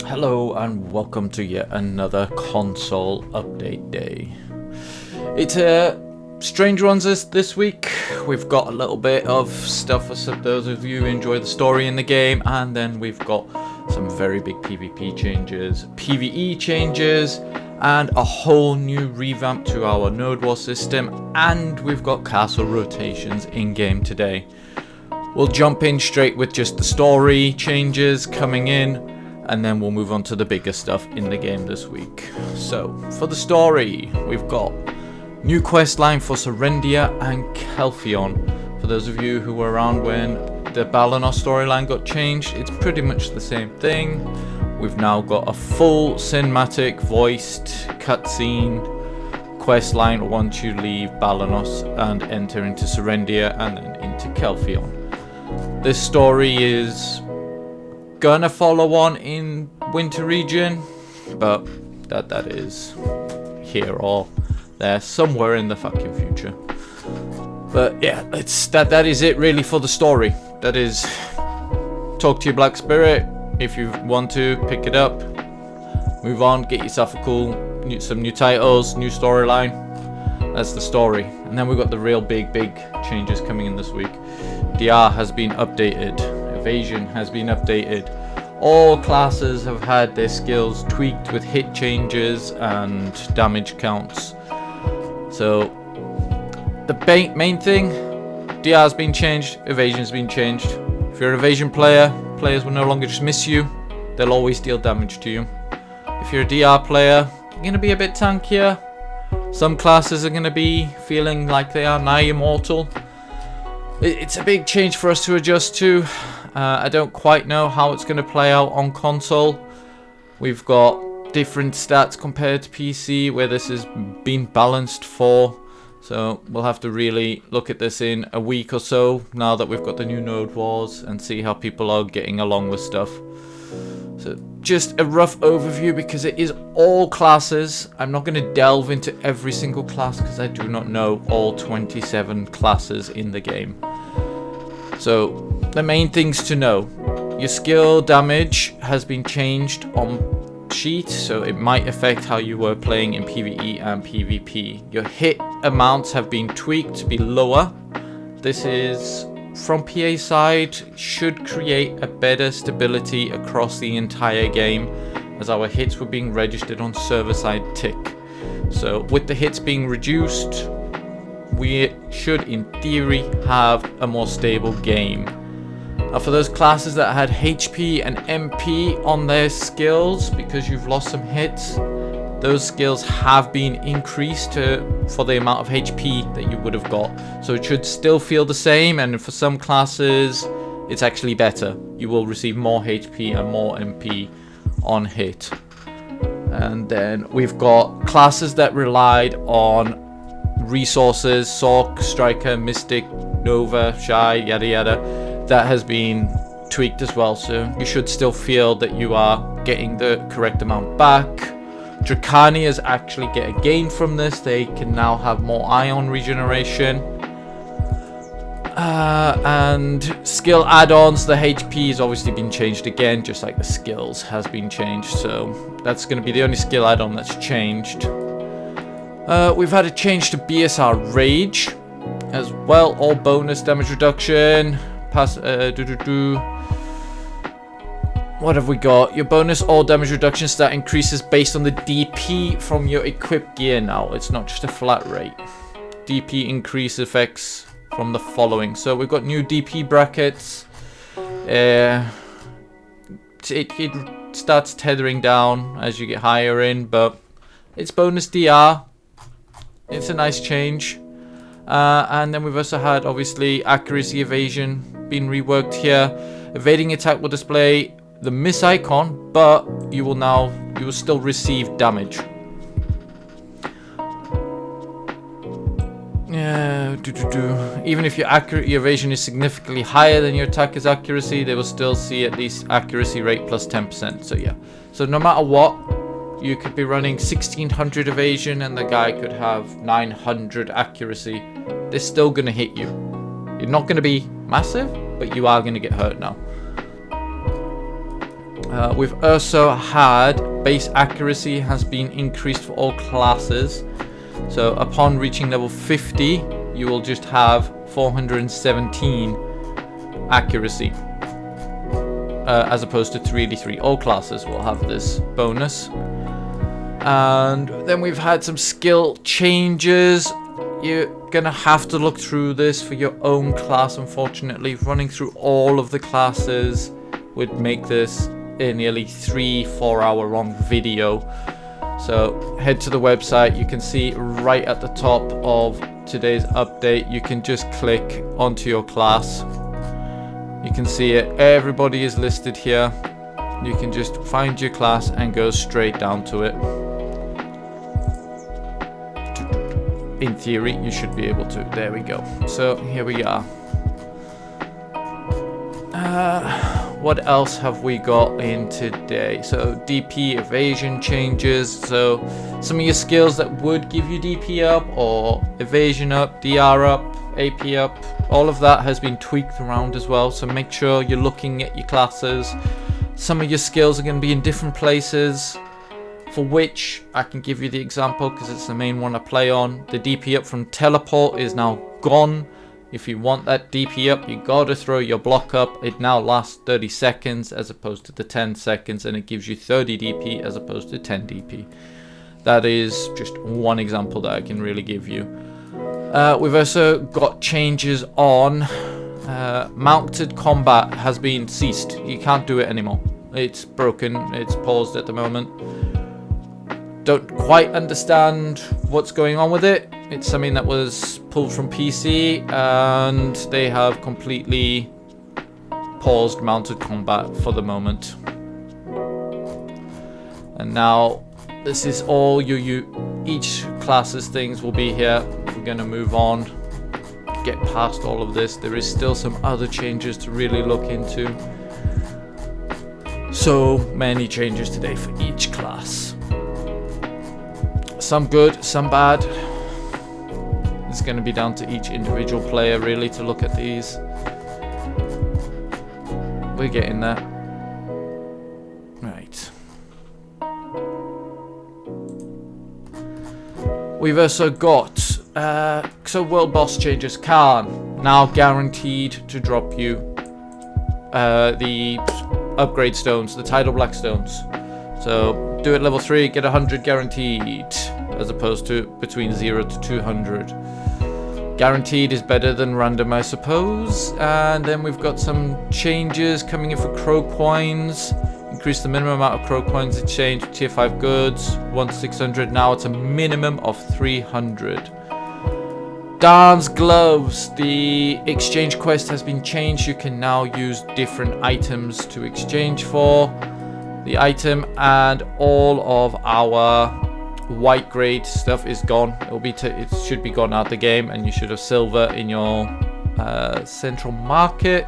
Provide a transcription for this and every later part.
Hello and welcome to yet another console update day. It's strange ones this week. We've got a little bit of stuff for those of you who enjoy the story in the game, and then we've got some very big PvP changes, PvE changes, and a whole new revamp to our Node War system, and we've got castle rotations in game today. We'll jump in straight with just the story changes coming in, and then we'll move on to the bigger stuff in the game this week. So, for the story, we've got new quest line for Serendia and Kelphion. For those of you who were around when the Balanos storyline got changed, it's pretty much the same thing. We've now got a full cinematic voiced cutscene quest line once you leave Balanos and enter into Serendia and then into Kelphion. This story is gonna follow on in Winter Region, but that is here or there, somewhere in the fucking future. But yeah, that is it really for the story. That is, talk to your Black Spirit if you want to pick it up, move on, get yourself some new titles, new storyline. That's the story. And then we've got the real big changes coming in this week. DR has been updated. Evasion has been updated. All classes have had their skills tweaked with hit changes and damage counts. So the main thing, DR has been changed, Evasion has been changed. If you're an Evasion player, players will no longer just miss you, they'll always deal damage to you. If you're a DR player, you're going to be a bit tankier. Some classes are going to be feeling like they are nigh immortal. It's a big change for us to adjust to. I don't quite know how it's going to play out on console. We've got different stats compared to PC where this has been balanced for. So we'll have to really look at this in a week or so now that we've got the new Node Wars and see how people are getting along with stuff. So just a rough overview because it is all classes. I'm not going to delve into every single class because I do not know all 27 classes in the game. So the main things to know: your skill damage has been changed on sheet, so it might affect how you were playing in PvE and PvP. Your hit amounts have been tweaked to be lower. This is, from PA side, should create a better stability across the entire game, as our hits were being registered on server side tick. So with the hits being reduced, we should in theory have a more stable game. Now for those classes that had HP and MP on their skills because you've lost some hits, those skills have been increased for the amount of HP that you would have got. So it should still feel the same, and for some classes it's actually better. You will receive more HP and more MP on hit. And then we've got classes that relied on resources, Sork, Striker, Mystic, Nova, Shy, yada yada. That has been tweaked as well, so you should still feel that you are getting the correct amount back. Dracanias actually get a gain from this. They can now have more ion regeneration. And skill add-ons, the HP has obviously been changed again, just like the skills has been changed. So that's going to be the only skill add-on that's changed. We've had a change to BSR Rage as well. All bonus damage reduction. What have we got? Your bonus all damage reduction stat increases based on the DP from your equipped gear now. It's not just a flat rate. DP increase effects from the following. So we've got new DP brackets. It starts tethering down as you get higher in, but it's bonus DR. It's a nice change. And then we've also had, obviously, accuracy evasion being reworked here. Evading attack will display the miss icon, but you will still receive damage. Even if your evasion is significantly higher than your attacker's accuracy, they will still see at least accuracy rate plus 10%. So yeah, so no matter what, you could be running 1600 evasion and the guy could have 900 accuracy. They're still gonna hit you. You're not gonna be massive, but you are gonna get hurt now. We've also had base accuracy has been increased for all classes. So upon reaching level 50, you will just have 417 accuracy, as opposed to 383. All classes will have this bonus. And then we've had some skill changes. You're gonna have to look through this for your own class. Unfortunately, running through all of the classes would make this a nearly 3-4 hour long video. So head to the website. You can see right at the top of today's update, you can just click onto your class. You can see it, everybody is listed here. You can just find your class and go straight down to it. In theory, you should be able to. There we go. So here we are. What else have we got in today? So DP evasion changes. So some of your skills that would give you DP up or evasion up, DR up, AP up, all of that has been tweaked around as well. So make sure you're looking at your classes. Some of your skills are going to be in different places, for which I can give you the example because it's the main one I play on. The DP up from teleport is now gone. If you want that DP up, you gotta throw your block up. It now lasts 30 seconds as opposed to the 10 seconds, and it gives you 30 DP as opposed to 10 DP. That is just one example that I can really give you. We've also got changes on mounted combat has been ceased. You can't do it anymore. It's broken, it's paused at the moment. Don't quite understand what's going on with it. It's something that was pulled from PC and they have completely paused mounted combat for the moment. And now this is all each class's things will be here. We're going to move on, get past all of this. There is still some other changes to really look into. So many changes today for each class. Some good, some bad. It's going to be down to each individual player really to look at these. We're getting there. Right. We've also got so world boss changes. Khan now guaranteed to drop you the upgrade stones, the tidal black stones. So do it level 3, get 100 guaranteed, as opposed to between 0 to 200. Guaranteed is better than random, I suppose. And then we've got some changes coming in for crow coins. Increase the minimum amount of crow coins exchanged for tier 5 goods. 1 to 600. Now it's a minimum of 300. Dan's gloves. The exchange quest has been changed. You can now use different items to exchange for the item, and all of our white grade stuff is gone. It should be gone out the game, and you should have silver in your central market.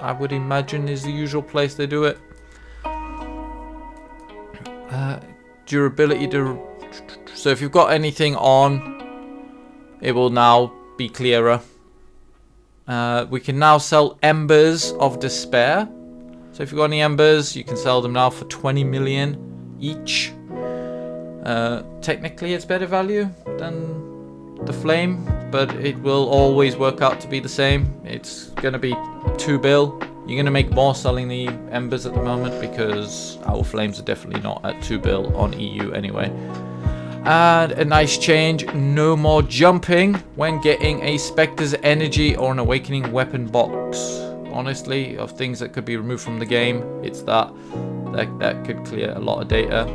I would imagine is the usual place they do it. Durability. So if you've got anything on, it will now be clearer. We can now sell embers of despair. So if you've got any embers, you can sell them now for 20 million each. Technically it's better value than the flame, but it will always work out to be the same. It's gonna be 2 bill. You're gonna make more selling the embers at the moment because our flames are definitely not at 2 bill on EU anyway. And a nice change, no more jumping when getting a Spectre's Energy or an Awakening Weapon box. Honestly, of things that could be removed from the game, it's that could clear a lot of data.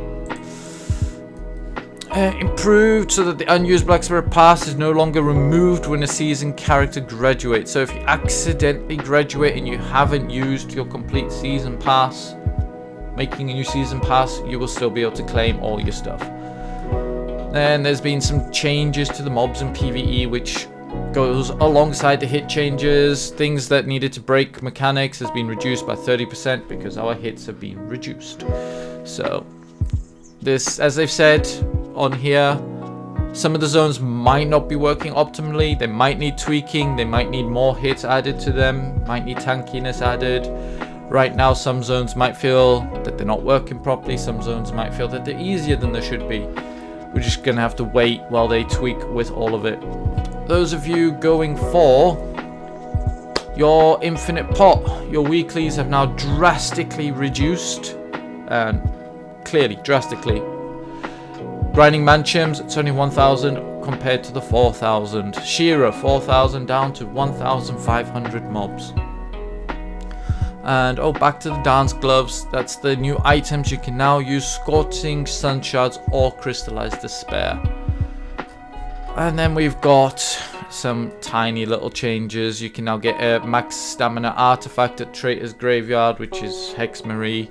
Improved so that the unused Black Spirit Pass is no longer removed when a seasoned character graduates. So if you accidentally graduate and you haven't used your complete season pass, making a new season pass, you will still be able to claim all your stuff. Then there's been some changes to the mobs in PvE, which goes alongside the hit changes. Things that needed to break mechanics has been reduced by 30% because our hits have been reduced. So this, as they've said on here, some of the zones might not be working optimally. They might need tweaking. They might need more hits added to them. Might need tankiness added. Right now, some zones might feel that they're not working properly. Some zones might feel that they're easier than they should be. We're just going to have to wait while they tweak with all of it. Those of you going for your infinite pot, your weeklies have now drastically reduced. And clearly, drastically. Grinding Manchems, it's only 1,000 compared to the 4,000. Shearer, 4,000 down to 1,500 mobs. And back to the dance gloves. That's the new items. You can now use Scorching Sun Shards or Crystallized Despair. And then we've got some tiny little changes. You can now get a max stamina artifact at Traitor's Graveyard, which is Hex Marie.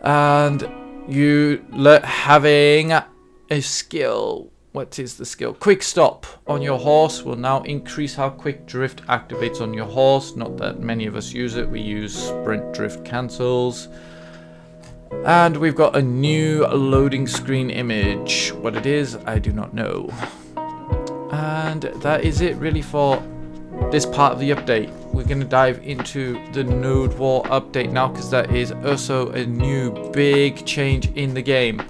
And you having a skill. What is the skill? Quick Stop on your horse will now increase how quick drift activates on your horse. Not that many of us use it. We use sprint drift cancels. And we've got a new loading screen image. What it is, I do not know. And that is it really for this part of the update. We're going to dive into the Node War update now, because that is also a new big change in the game.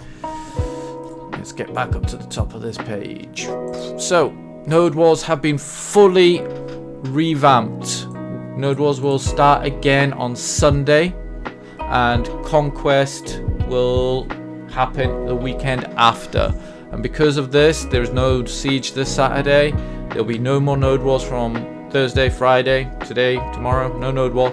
Let's get back up to the top of this page. So, Node Wars have been fully revamped. Node Wars will start again on Sunday, and Conquest will happen the weekend after. And because of this, there is no Siege this Saturday. There'll be no more Node Wars from Thursday, Friday, today, tomorrow, no Node War.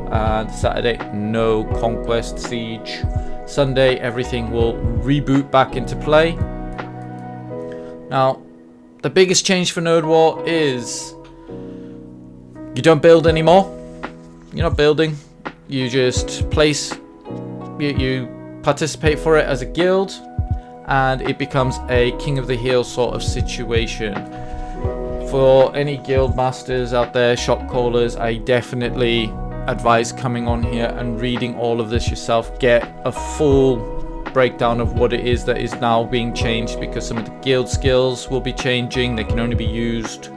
And Saturday, no Conquest, Siege. Sunday, everything will reboot back into play. Now, the biggest change for Node War is you don't build anymore. You're not building. You just place, you participate for it as a guild, and it becomes a King of the Hill sort of situation. For any guild masters out there, shop callers, I definitely advise coming on here and reading all of this yourself. Get a full breakdown of what it is that is now being changed, because some of the guild skills will be changing. They can only be used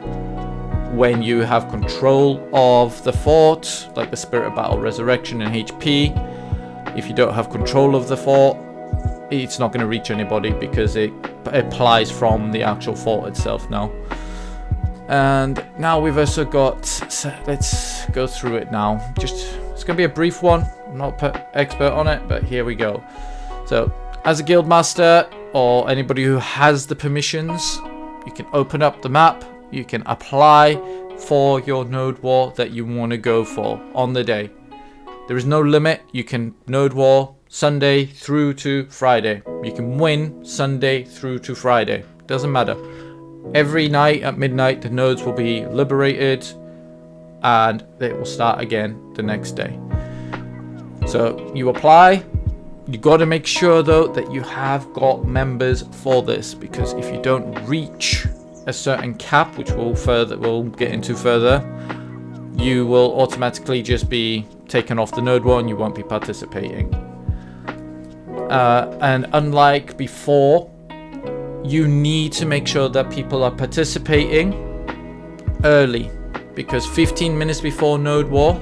when you have control of the fort, like the Spirit of Battle, Resurrection, and HP. If you don't have control of the fort, it's not going to reach anybody, because it applies from the actual fort itself now. And now we've also got, let's go through it now. It's going to be a brief one. I'm not expert on it, but here we go. So, as a guild master, or anybody who has the permissions, you can open up the map. You can apply for your Node War that you want to go for on the day. There is no limit. You can Node War Sunday through to Friday. You can win Sunday through to Friday. Doesn't matter. Every night at midnight, the nodes will be liberated, and it will start again the next day. So you apply. You got to make sure though that you have got members for this, because if you don't reach a certain cap, which we'll get into further, you will automatically just be taken off the Node War and you won't be participating. And unlike before, you need to make sure that people are participating early, because 15 minutes before Node War,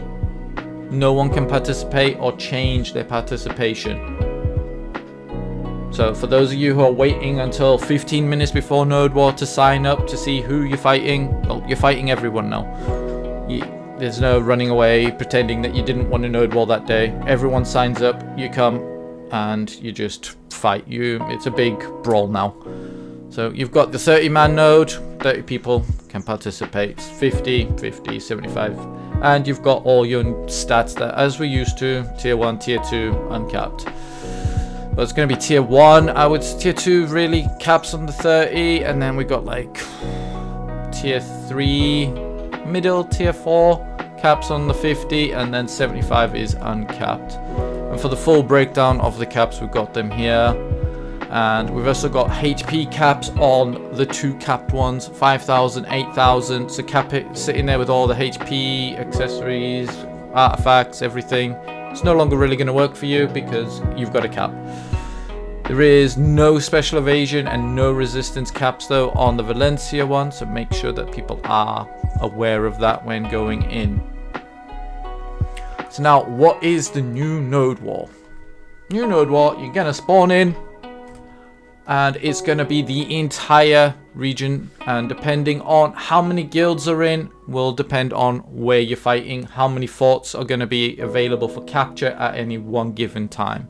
no one can participate or change their participation. So for those of you who are waiting until 15 minutes before Node War to sign up to see who you're fighting, well, you're fighting everyone now. There's no running away pretending that you didn't want a Node War that day. Everyone signs up, you come, and you just fight. It's a big brawl now. So you've got the 30-man node, 30 people can participate, 50, 50, 75, and you've got all your stats that, as we used to, tier 1, tier 2, uncapped. But it's going to be tier 1, tier 2 really caps on the 30, and then we got like tier 3, middle, tier 4, caps on the 50, and then 75 is uncapped. And for the full breakdown of the caps, we've got them here. And we've also got HP caps on the 2 capped ones, 5,000, 8,000. So cap it sitting there with all the HP, accessories, artifacts, everything. It's no longer really going to work for you because you've got a cap. There is no special evasion and no resistance caps though on the Valencia one, so make sure that people are aware of that when going in. So now, what is the new node war? New node war, you're gonna spawn in, and it's gonna be the entire region, and depending on how many guilds are in will depend on where you're fighting, how many forts are gonna be available for capture at any one given time.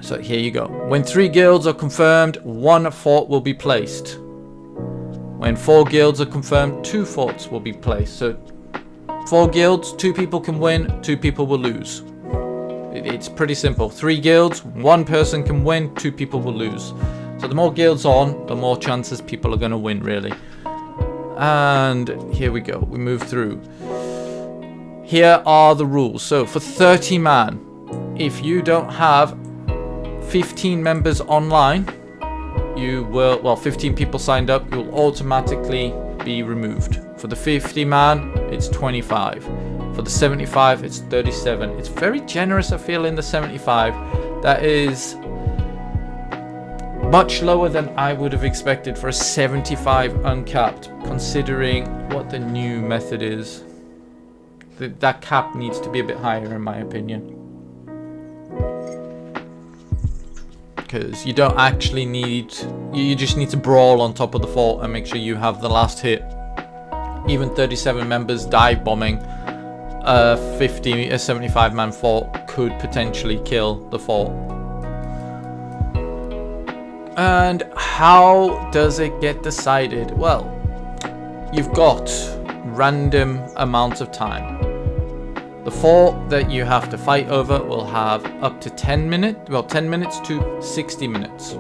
So here you go. When 3 guilds are confirmed, 1 fort will be placed. When 4 guilds are confirmed, 2 forts will be placed. So 4 guilds, 2 people can win, 2 people will lose. It's pretty simple. 3 guilds, 1 person can win, 2 people will lose. So the more guilds on, the more chances people are going to win, really. And here we go. We move through. Here are the rules. So for 30 man, if you don't have 15 members online, you will, well, 15 people signed up, you'll automatically be removed. For the 50 man, it's 25. For the 75, it's 37. It's very generous, I feel, in the 75. That is much lower than I would have expected for a 75 uncapped, considering what the new method is. That cap needs to be a bit higher, in my opinion. Because you don't actually need, you just need to brawl on top of the fort and make sure you have the last hit. Even 37 members dive bombing a 75 man fort could potentially kill the fort. And how does it get decided? Well, you've got random amounts of time. The fort that you have to fight over will have up to 10 minutes, well, 10 minutes to 60 minutes.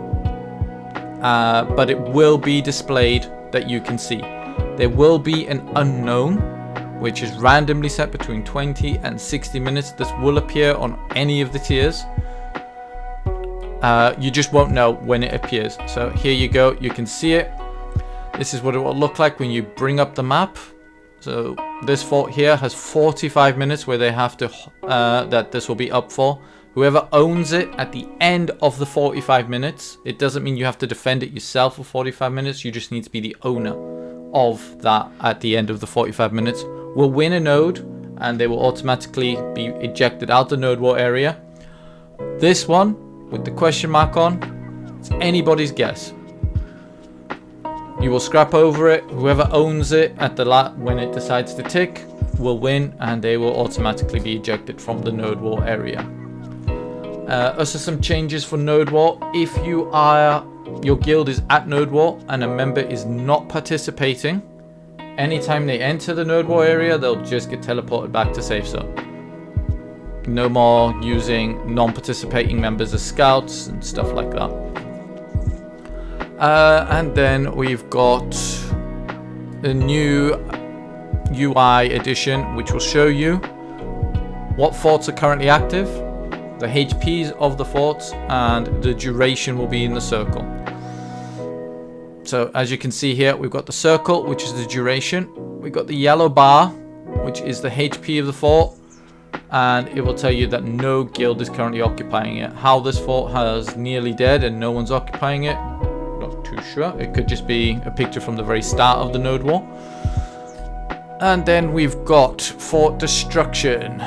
But it will be displayed that you can see. There will be an unknown, which is randomly set between 20 and 60 minutes. This will appear on any of the tiers. You just won't know when it appears. So here you go, you can see it. This is what it will look like when you bring up the map. So this fort here has 45 minutes where they have to, that this will be up for. Whoever owns it at the end of the 45 minutes, it doesn't mean you have to defend it yourself for 45 minutes, you just need to be the owner of that at the end of the 45 minutes, will win a node, and they will automatically be ejected out the node war area. This one, with the question mark on, it's anybody's guess. You will scrap over it. Whoever owns it at the when it decides to tick will win, and they will automatically be ejected from the node war area. Also some changes for node war. If you are, your guild is at node war and a member is not participating, anytime they enter the node war area, they'll just get teleported back to safe zone. No more using non-participating members as scouts and stuff like that. And then we've got a new UI edition, which will show you what forts are currently active, the HPs of the forts, and the duration will be in the circle. So as you can see here, we've got the circle, which is the duration. We've got the yellow bar, which is the HP of the fort, and it will tell you that no guild is currently occupying it. How this fort has nearly dead and no one's occupying it, not too sure. It could just be a picture from the very start of the node war. And then we've got fort destruction.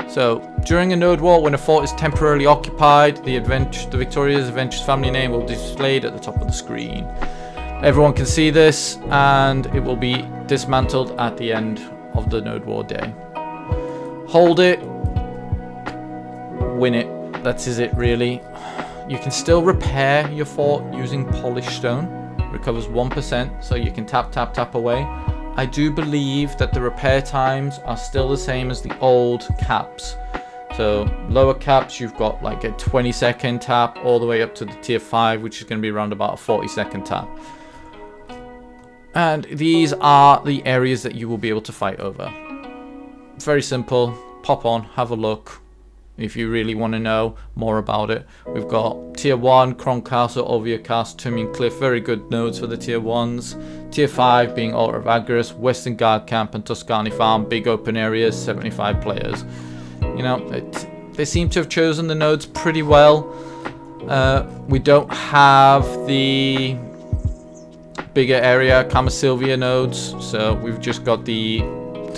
So during a node war, when a fort is temporarily occupied, the victorious adventurous family name will be displayed at the top of the screen. Everyone can see this, and it will be dismantled at the end of the node war day. Hold it, win it. That is it, really. You can still repair your fort using polished stone. Recovers 1%, so you can tap, tap, tap away. I do believe that the repair times are still the same as the old caps. So lower caps, you've got like a 20-second tap all the way up to the tier 5, which is going to be around about a 40-second tap. And these are the areas that you will be able to fight over. Very simple. Pop on, have a look if you really want to know more about it. We've got tier 1, Cron Castle, Ovia Cast, Tumian Cliff, very good nodes for the tier 1s. Tier 5 being Altar of Agris, Western Guard Camp and Tuscany Farm, big open areas, 75 players. You know, they seem to have chosen the nodes pretty well. We don't have the bigger area Camasilvia nodes, so we've just got the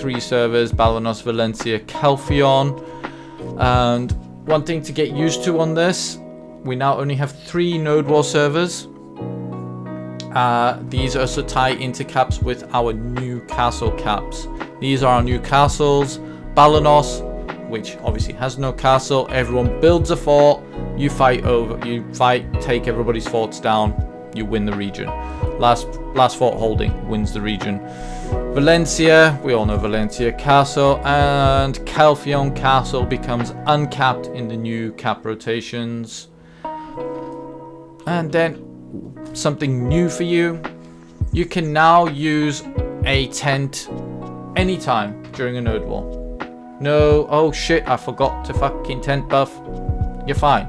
3 servers: Balanos, Valencia, Calphion. And one thing to get used to on this, we now only have 3 Node War servers. These also tie into caps with our new castle caps. These are our new castles. Balanos, which obviously has no castle. Everyone builds a fort. You fight, take everybody's forts down. You win the region. Last fort holding wins the region. Valencia, we all know Valencia Castle, and Calphion Castle becomes uncapped in the new cap rotations. And then something new for you, you can now use a tent anytime during a node war. No, oh shit, I forgot to fucking tent buff. You're fine.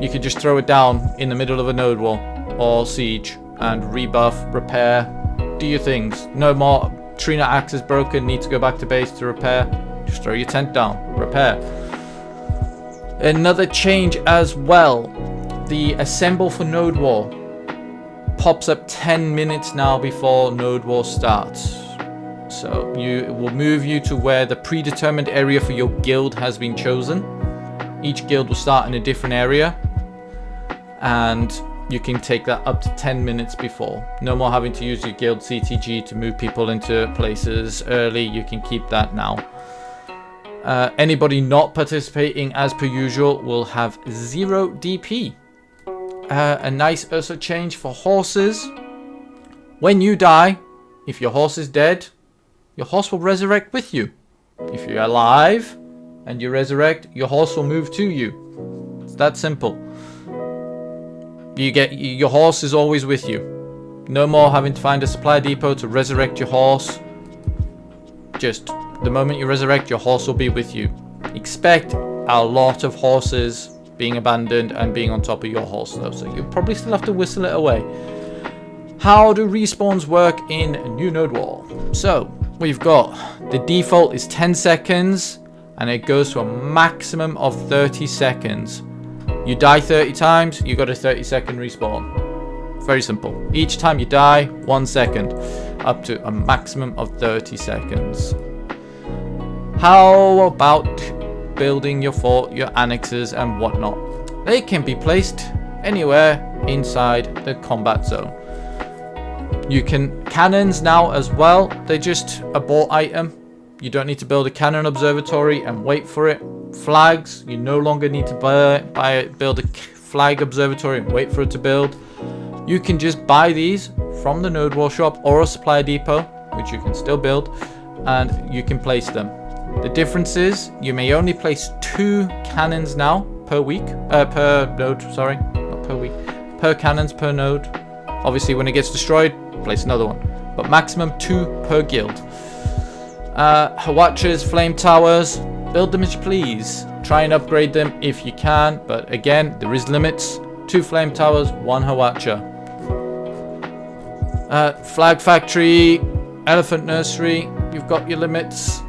You can just throw it down in the middle of a node war or siege and rebuff, repair, do your things. No more Trina axe is broken, need to go back to base to repair. Just throw your tent down, repair. Another change as well, the assemble for node war pops up 10 minutes now before node war starts. So it will move you to where the predetermined area for your guild has been chosen. Each guild will start in a different area, and you can take that up to 10 minutes before. No more having to use your guild CTG to move people into places early. You can keep that now. Anybody not participating as per usual will have 0 DP. A nice also change for horses. When you die, if your horse is dead, your horse will resurrect with you. If you're alive and you resurrect, your horse will move to you. It's that simple. Your horse is always with you. No more having to find a supply depot to resurrect your horse. Just the moment you resurrect, your horse will be with you. Expect a lot of horses being abandoned and being on top of your horse though, so you probably still have to whistle it away. How do respawns work in New Node War? So we've got the default is 10 seconds and it goes to a maximum of 30 seconds. You die 30 times, you got a 30-second respawn. Very simple. Each time you die, 1 second, up to a maximum of 30 seconds. How about building your fort, your annexes and whatnot? They can be placed anywhere inside the combat zone. You can cannons now as well. They're just a bought item. You don't need to build a cannon observatory and wait for it. Flags, you no longer need to build a flag observatory and wait for it to build. You can just buy these from the Node War shop or a supply depot, which you can still build, and you can place them. The difference is you may only place 2 cannons now per week, per node, sorry, not per week, per cannons per node. Obviously when it gets destroyed, place another one, but maximum 2 per guild. Hawachas, flame towers, build them as you please. Try and upgrade them if you can, but again, there is limits. 2 flame towers, 1 Hawacha. Flag factory, elephant nursery, you've got your limits.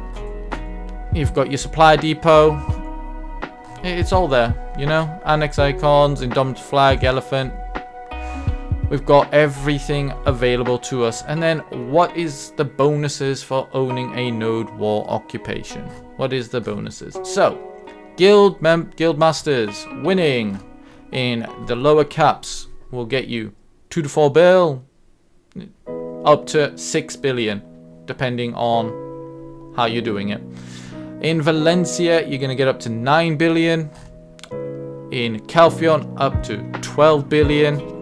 You've got your supply depot. It's all there, you know. Annex icons, indomitable flag, elephant. We've got everything available to us. And then what is the bonuses for owning a Node War occupation? What is the bonuses? So, guild masters winning in the lower caps will get you 2 to 4 bill, up to 6 billion, depending on how you're doing it. In Valencia, you're going to get up to 9 billion. In Calphion, up to 12 billion.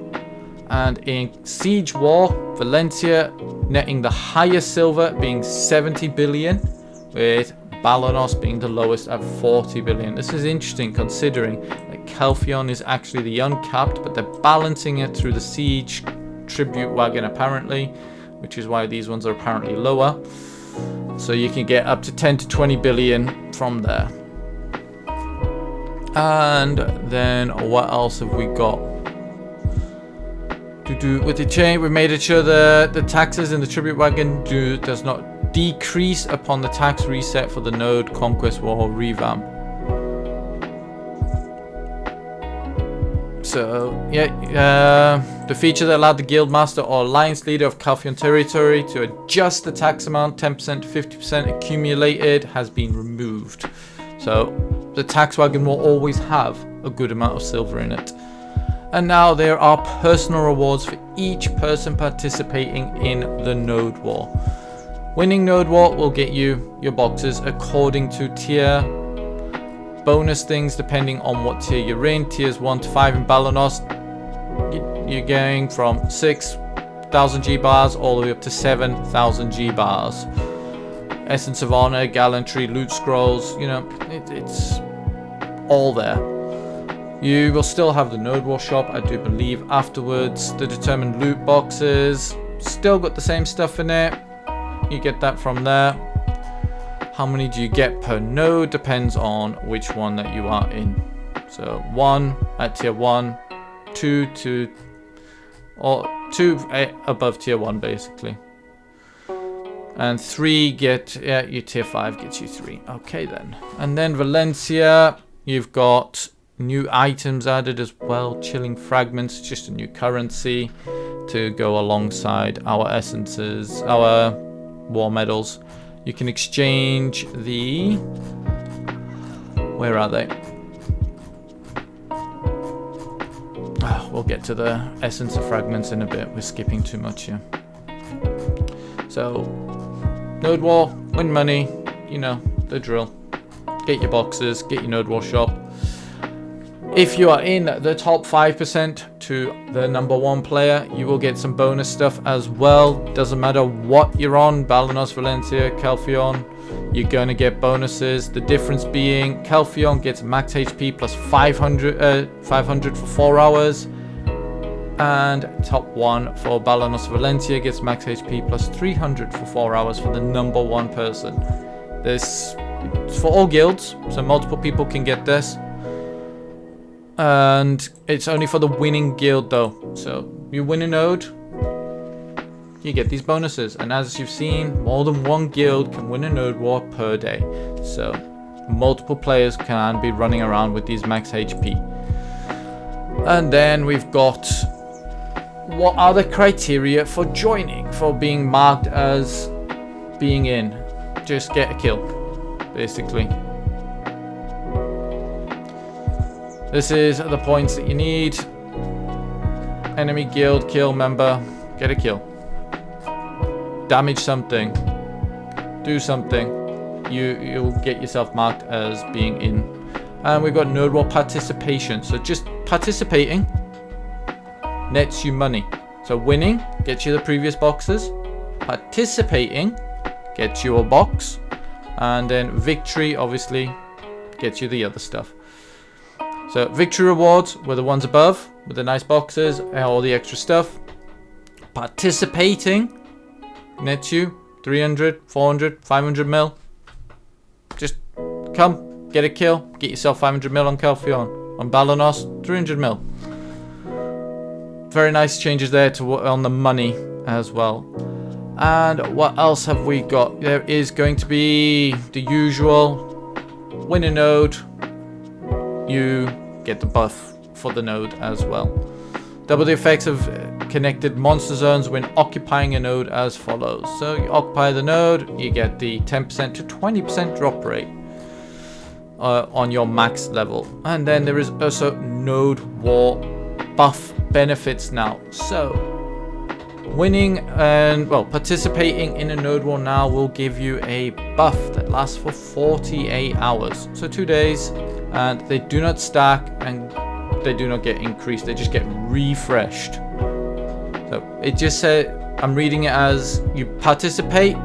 And in Siege War, Valencia netting the highest silver being 70 billion, with Balanos being the lowest at 40 billion. This is interesting considering that Calphion is actually the uncapped, but they're balancing it through the Siege tribute wagon apparently, which is why these ones are apparently lower. So you can get up to 10 to 20 billion from there. And then what else have we got? With the change, we made sure the taxes in the tribute wagon does not decrease upon the tax reset for the node conquest war revamp. So yeah, The feature that allowed the guildmaster or alliance leader of Calphion territory to adjust the tax amount 10% to 50% accumulated has been removed. So the tax wagon will always have a good amount of silver in it. And now there are personal rewards for each person participating in the node war. Winning node war will get you your boxes according to tier. Bonus things depending on what tier you're in. Tiers 1 to 5 in Balanos, you're going from 6,000 G bars all the way up to 7,000 G bars. Essence of Honor, Gallantry, Loot Scrolls, you know, it's all there. You will still have the Node War shop, I do believe, afterwards. The determined loot boxes, still got the same stuff in it. You get that from there. How many do you get per node depends on which one that you are in. So 1 at tier 1, 2 to or 2 above tier 1 basically, and 3 get your tier 5 gets you 3. Okay then. And then Valencia, you've got new items added as well. Chilling fragments, just a new currency to go alongside our essences, our war medals. You can exchange the, where are they? We'll get to the essence of fragments in a bit. We're skipping too much here. So, Node War, win money, you know, the drill. Get your boxes, get your Node War shop. If you are in the top 5% to the #1 player, you will get some bonus stuff as well. Doesn't matter what you're on, Balanos, Valencia, Calphion, you're going to get bonuses. The difference being Calphion gets max HP plus 500 for 4 hours. And top 1 for Balanos Valencia gets max HP plus 300 for 4 hours for the #1 person. This is for all guilds, so multiple people can get this. And it's only for the winning guild though. So you win a node, you get these bonuses. And as you've seen, more than one guild can win a node war per day. So multiple players can be running around with these max HP. And then we've got, what are the criteria for joining, for being marked as being in? Just get a kill, basically. This is the points that you need. Enemy guild, kill member, get a kill. Damage something, do something. You'll get yourself marked as being in. And we've got Node War participation. So just participating nets you money. So winning gets you the previous boxes. Participating gets you a box. And then victory obviously gets you the other stuff. So victory rewards were the ones above with the nice boxes and all the extra stuff. Participating nets you 300, 400, 500 mil. Just come, get a kill, get yourself 500 mil on Calphion. On Balanos, 300 mil. Very nice changes there to on the money as well. And what else have we got? There is going to be the usual win a node. You get the buff for the node as well. Double the effects of connected monster zones when occupying a node as follows. So you occupy the node, you get the 10% to 20% drop rate on your max level. And then there is also Node War buff benefits now. So winning and, well, participating in a Node War now will give you a buff that lasts for 48 hours. So 2 days. And they do not stack and they do not get increased, they just get refreshed. So it just said, I'm reading it as you participate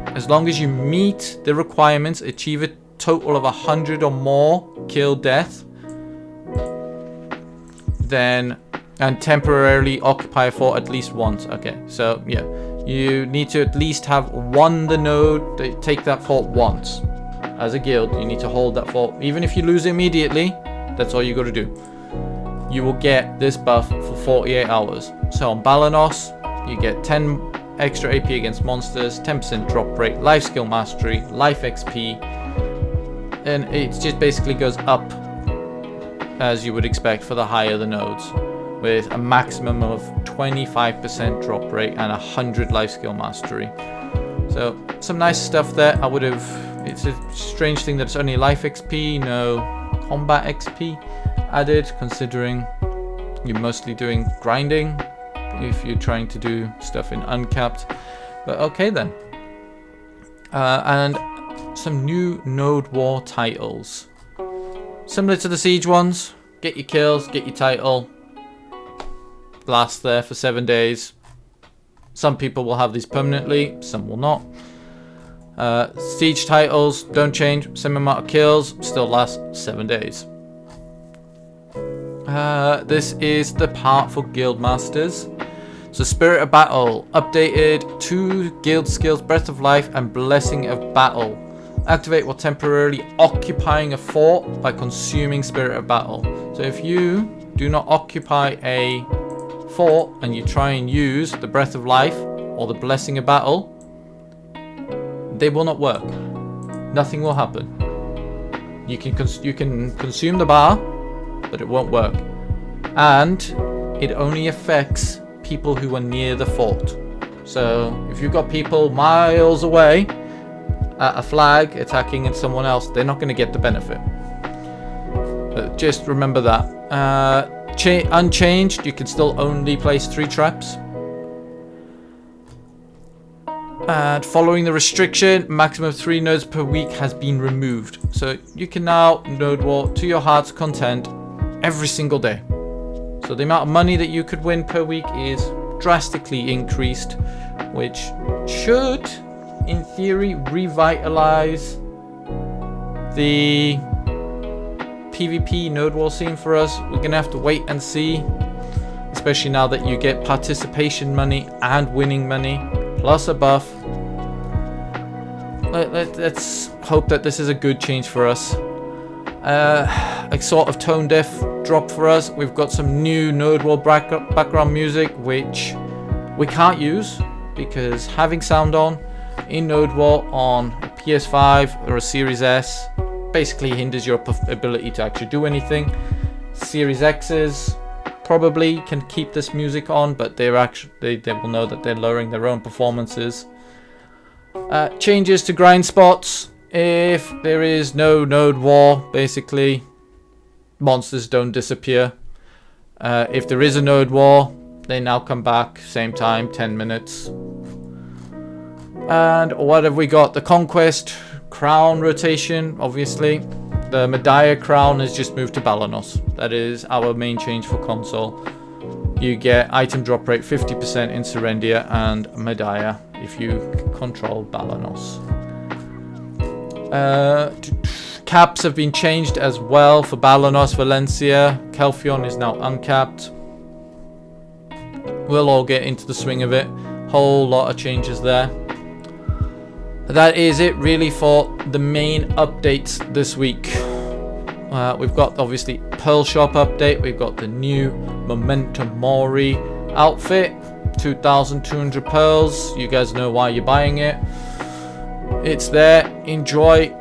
as long as you meet the requirements, achieve a total of 100 or more kill death, then and temporarily occupy for at least once. Okay, so yeah, you need to at least have won the node, take that fort once. As a guild, you need to hold that fort. Even if you lose immediately, that's all you got to do. You will get this buff for 48 hours. So on Balanos, you get 10 extra AP against monsters, 10% drop rate, life skill mastery, life XP, and it just basically goes up as you would expect for the higher the nodes. with a maximum of 25% drop rate and 100 life skill mastery. So some nice stuff there. It's a strange thing that it's only life XP, no combat XP added, considering you're mostly doing grinding if you're trying to do stuff in uncapped. But okay then. And some new Node War titles. Similar to the Siege ones. Get your kills, get your title. Last there for 7 days. Some people will have these permanently, some will not. Siege titles don't change. Same amount of kills, still last 7 days. This is the part for guild masters. So Spirit of Battle updated 2 guild skills: Breath of Life and Blessing of Battle. Activate while temporarily occupying a fort by consuming Spirit of Battle. So if you do not occupy a fort and you try and use the Breath of Life or the Blessing of Battle, they will not work. Nothing will happen. You can consume the bar, but it won't work. And it only affects people who are near the fort. So if you've got people miles away at a flag attacking someone else, they're not going to get the benefit. But just remember that. Unchanged, you can still only place 3 traps. And following the restriction, maximum of 3 nodes per week has been removed. So you can now node war to your heart's content every single day. So the amount of money that you could win per week is drastically increased, which should, in theory, revitalize the PvP node war scene for us. We're gonna have to wait and see, especially now that you get participation money and winning money plus a buff. Let's hope that this is a good change for us. A sort of tone deaf drop for us. We've got some new node war background music which we can't use because having sound on in Node War on a PS5 or a Series S basically hinders your ability to actually do anything. Series X's probably can keep this music on, but they will know that they're lowering their own performances. Changes to grind spots. If there is no Node War, basically monsters don't disappear. If there is a Node War, they now come back same time, 10 minutes. And what have we got? The Conquest crown rotation, obviously. The Medaya crown has just moved to Balanos. That is our main change for console. You get item drop rate 50% in Serendia and Medaya if you control Balanos. Caps have been changed as well for Balanos, Valencia. Kelfion is now uncapped. We'll all get into the swing of it. Whole lot of changes there. That is it really for the main updates this week. We've got obviously Pearl Shop update. We've got the new Momentum Mori outfit, 2,200 pearls. You guys know why you're buying it. It's there. Enjoy.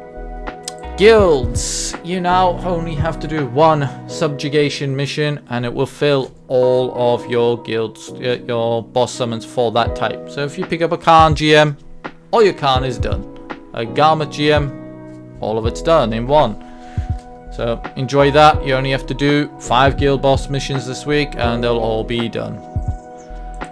Guilds. You now only have to do 1 subjugation mission and it will fill all of your guilds, your boss summons for that type. So if you pick up a Khan GM, all your Khan is done. A Garment GM, all of it's done in 1. So enjoy that. You only have to do 5 guild boss missions this week and they'll all be done.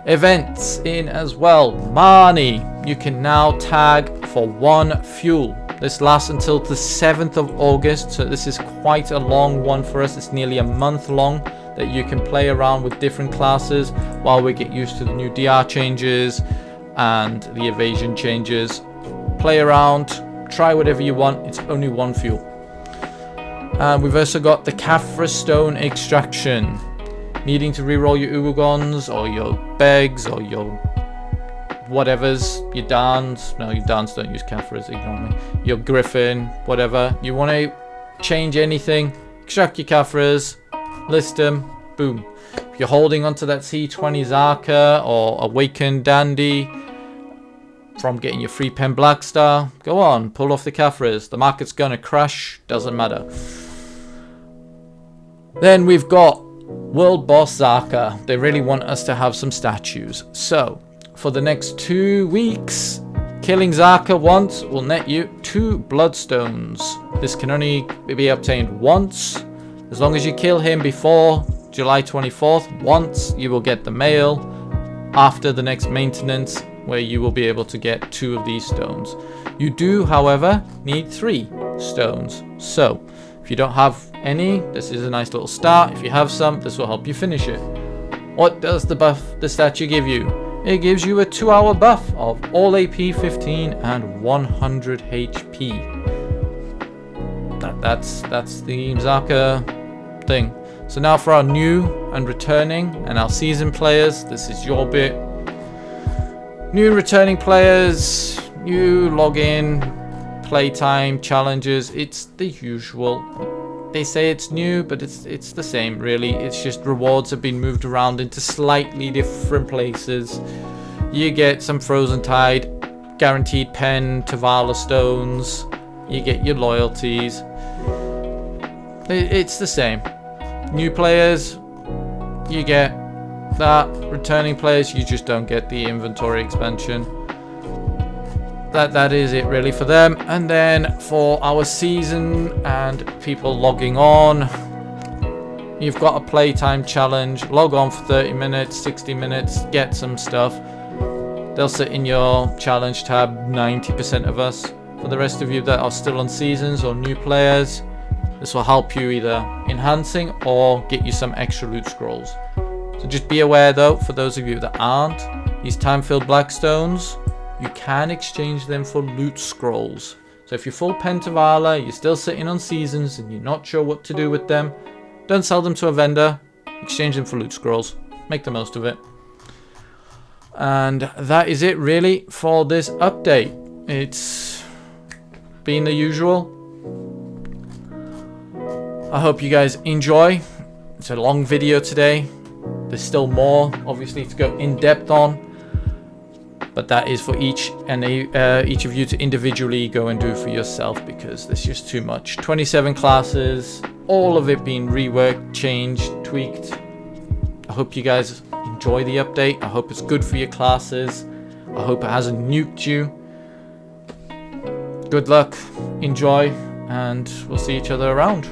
Events in as well. Marnie, you can now tag for 1 fuel. This lasts until the 7th of August, so this is quite a long one for us. It's nearly a month long that you can play around with different classes while we get used to the new DR changes and the evasion changes. Play around, try whatever you want. It's only 1 fuel. And we've also got the Kafra Stone Extraction. Needing to reroll your Ugogons or your Begs or your whatever's, your Dans. No, your Dans don't use Kafras, ignore me. Your Griffin, whatever. You want to change anything, extract your Kafras, list them, boom. If you're holding onto that C20 Zarka or Awakened Dandy from getting your free pen Black Star, go on, pull off the Kafras. The market's gonna crash, doesn't matter. Then we've got World Boss Zaka. They really want us to have some statues. So, for the next 2 weeks, killing Zaka once will net you 2 bloodstones. This can only be obtained once. As long as you kill him before July 24th, once, you will get the mail after the next maintenance, where you will be able to get 2 of these stones. You do, however, need 3 stones. So, if you don't have any, this is a nice little start. If you have some, this will help you finish it. What does the statue give you? It gives you a 2-hour buff of all AP 15 and 100 HP. That's the Zaka thing. So now for our new and returning and our season players, this is your bit. New and returning players, you log in, playtime, challenges, it's the usual. They say it's new, but it's the same really. It's just rewards have been moved around into slightly different places. You get some Frozen Tide, guaranteed pen, Tavalla stones, you get your loyalties. It's the same. New players, you get that. Returning players, you just don't get the inventory expansion. That is it really for them. And then for our season and people logging on, you've got a playtime challenge. Log on for 30 minutes, 60 minutes, get some stuff. They'll sit in your challenge tab, 90% of us. For the rest of you that are still on seasons or new players, this will help you either enhancing or get you some extra loot scrolls. So just be aware though, for those of you that aren't, these time-filled blackstones, you can exchange them for loot scrolls. So if you're full Pentavala, you're still sitting on seasons and you're not sure what to do with them, don't sell them to a vendor, exchange them for loot scrolls. Make the most of it. And that is it really for this update. It's been the usual. I hope you guys enjoy. It's a long video today. There's still more obviously to go in depth on, but that is for each of you to individually go and do for yourself, because there's just too much. 27 classes, all of it being reworked, changed, tweaked. I hope you guys enjoy the update. I hope it's good for your classes. I hope it hasn't nuked you. Good luck, enjoy, and we'll see each other around.